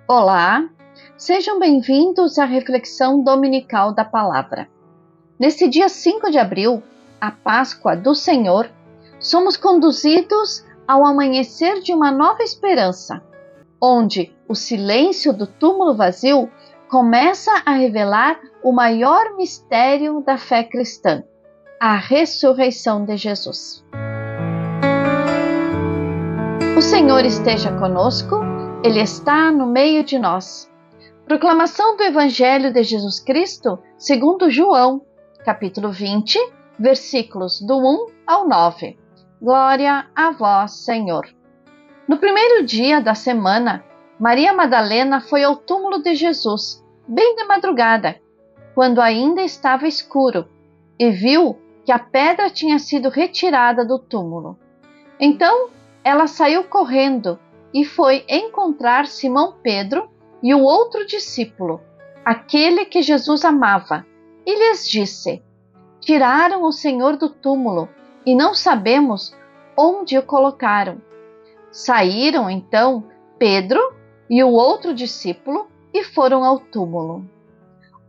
Olá, sejam bem-vindos à reflexão dominical da palavra. Neste dia 5 de abril, a Páscoa do Senhor, somos conduzidos ao amanhecer de uma nova esperança, onde o silêncio do túmulo vazio começa a revelar o maior mistério da fé cristã, a ressurreição de Jesus. O Senhor esteja conosco, Ele está no meio de nós. Proclamação do Evangelho de Jesus Cristo segundo João, capítulo 20, versículos do 1 ao 9. Glória a vós, Senhor. No primeiro dia da semana, Maria Madalena foi ao túmulo de Jesus, bem de madrugada, quando ainda estava escuro, e viu que a pedra tinha sido retirada do túmulo. Então, ela saiu correndo e foi encontrar Simão Pedro e o outro discípulo, aquele que Jesus amava, e lhes disse: Tiraram o Senhor do túmulo e não sabemos onde o colocaram. Saíram então Pedro e o outro discípulo e foram ao túmulo.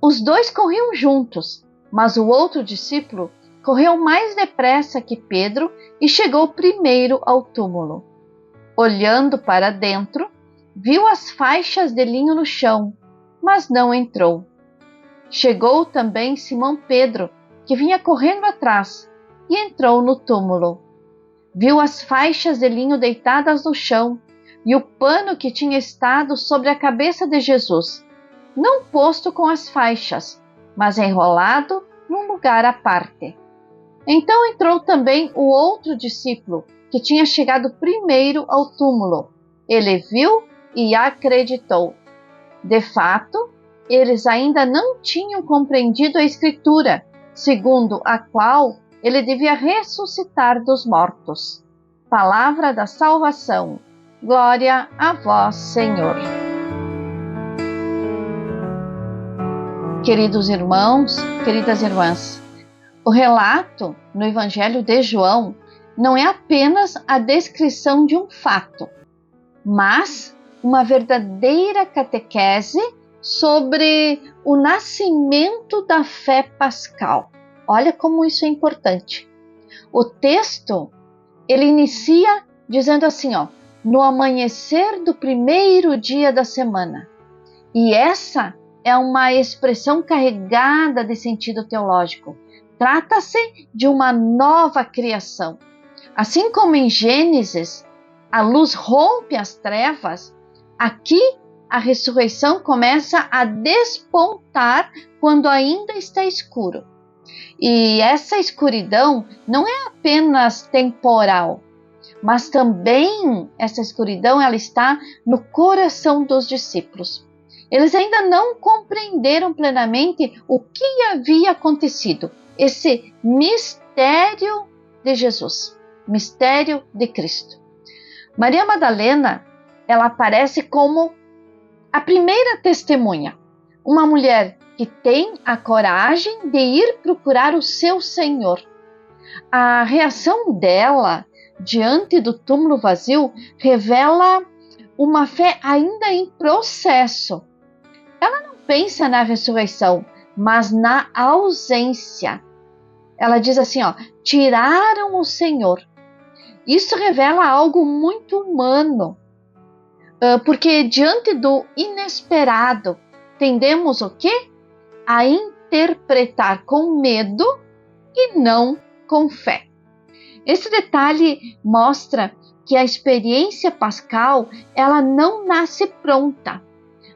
Os dois corriam juntos, mas o outro discípulo correu mais depressa que Pedro e chegou primeiro ao túmulo. Olhando para dentro, viu as faixas de linho no chão, mas não entrou. Chegou também Simão Pedro, que vinha correndo atrás, e entrou no túmulo. Viu as faixas de linho deitadas no chão e o pano que tinha estado sobre a cabeça de Jesus, não posto com as faixas, mas enrolado num lugar à parte. Então entrou também o outro discípulo, que tinha chegado primeiro ao túmulo. Ele viu e acreditou. De fato, eles ainda não tinham compreendido a Escritura, segundo a qual ele devia ressuscitar dos mortos. Palavra da salvação. Glória a vós, Senhor. Queridos irmãos, queridas irmãs, o relato no Evangelho de João não é apenas a descrição de um fato, mas uma verdadeira catequese sobre o nascimento da fé pascal. Olha como isso é importante. O texto, ele inicia dizendo assim, no amanhecer do primeiro dia da semana. E essa é uma expressão carregada de sentido teológico. Trata-se de uma nova criação. Assim como em Gênesis, a luz rompe as trevas, aqui a ressurreição começa a despontar quando ainda está escuro. E essa escuridão não é apenas temporal, mas também essa escuridão ela está no coração dos discípulos. Eles ainda não compreenderam plenamente o que havia acontecido, esse mistério de Jesus. Mistério de Cristo. Maria Madalena, ela aparece como a primeira testemunha, uma mulher que tem a coragem de ir procurar o seu Senhor. A reação dela diante do túmulo vazio revela uma fé ainda em processo. Ela não pensa na ressurreição, mas na ausência. Ela diz assim, tiraram o Senhor. Isso revela algo muito humano, porque diante do inesperado, tendemos o quê? A interpretar com medo e não com fé. Esse detalhe mostra que a experiência pascal, ela não nasce pronta,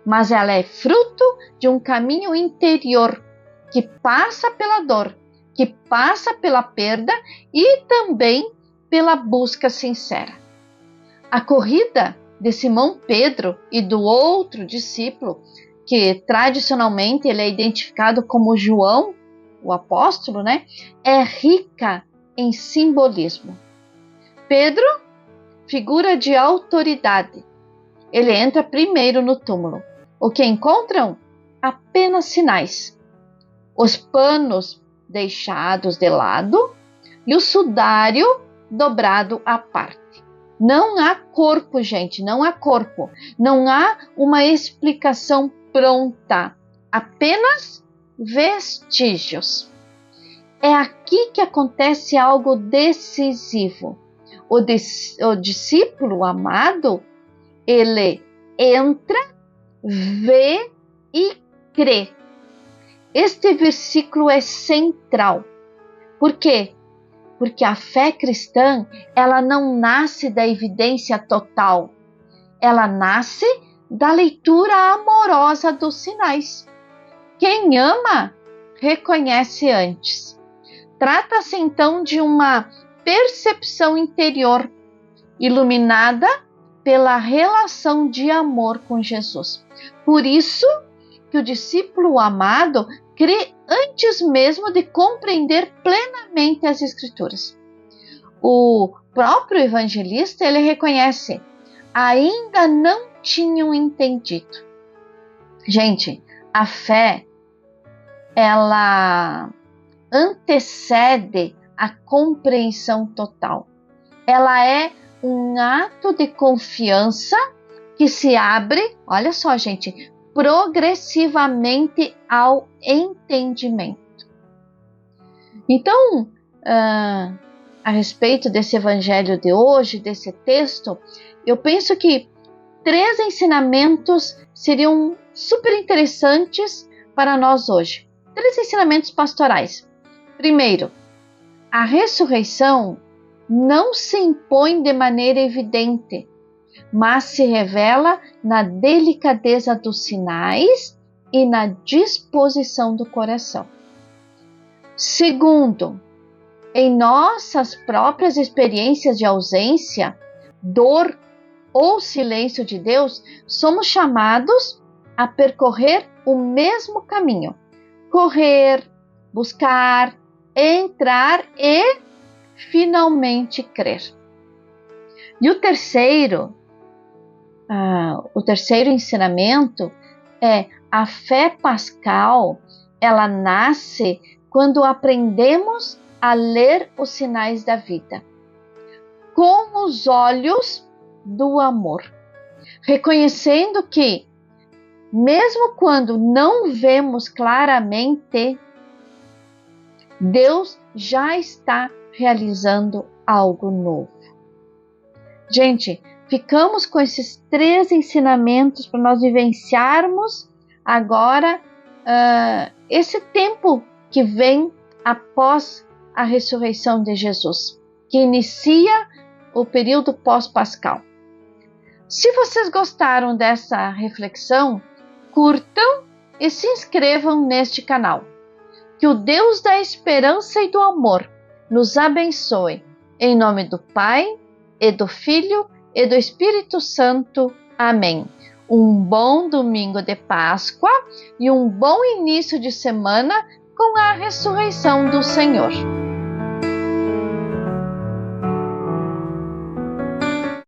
mas ela é fruto de um caminho interior que passa pela dor, que passa pela perda e também pela busca sincera. A corrida de Simão Pedro e do outro discípulo, que tradicionalmente ele é identificado como João, o apóstolo, é rica em simbolismo. Pedro, figura de autoridade. Ele entra primeiro no túmulo. O que encontram? Apenas sinais. Os panos deixados de lado e o sudário dobrado à parte. Não há corpo, gente, não há corpo. Não há uma explicação pronta, apenas vestígios. É aqui que acontece algo decisivo. O discípulo amado, ele entra, vê e crê. Este versículo é central. Por quê? Porque a fé cristã, ela não nasce da evidência total. Ela nasce da leitura amorosa dos sinais. Quem ama, reconhece antes. Trata-se então de uma percepção interior, iluminada pela relação de amor com Jesus. Por isso que o discípulo amado crê antes mesmo de compreender plenamente as Escrituras. O próprio evangelista, ele reconhece, ainda não tinham entendido. Gente, a fé, ela antecede a compreensão total. Ela é um ato de confiança que se abre, olha só, gente, progressivamente ao entendimento. Então, a respeito desse evangelho de hoje, desse texto, eu penso que 3 ensinamentos seriam super interessantes para nós hoje. 3 ensinamentos pastorais. Primeiro, a ressurreição não se impõe de maneira evidente, mas se revela na delicadeza dos sinais e na disposição do coração. Segundo, em nossas próprias experiências de ausência, dor ou silêncio de Deus, somos chamados a percorrer o mesmo caminho. Correr, buscar, entrar e finalmente crer. E o terceiro ensinamento é a fé pascal. Ela nasce quando aprendemos a ler os sinais da vida com os olhos do amor, reconhecendo que, mesmo quando não vemos claramente, Deus já está realizando algo novo. Gente, ficamos com esses 3 ensinamentos para nós vivenciarmos agora esse tempo que vem após a ressurreição de Jesus, que inicia o período pós-pascal. Se vocês gostaram dessa reflexão, curtam e se inscrevam neste canal. Que o Deus da esperança e do amor nos abençoe. Em nome do Pai, e do Filho, e do Espírito Santo. Amém. Um bom domingo de Páscoa e um bom início de semana com a ressurreição do Senhor.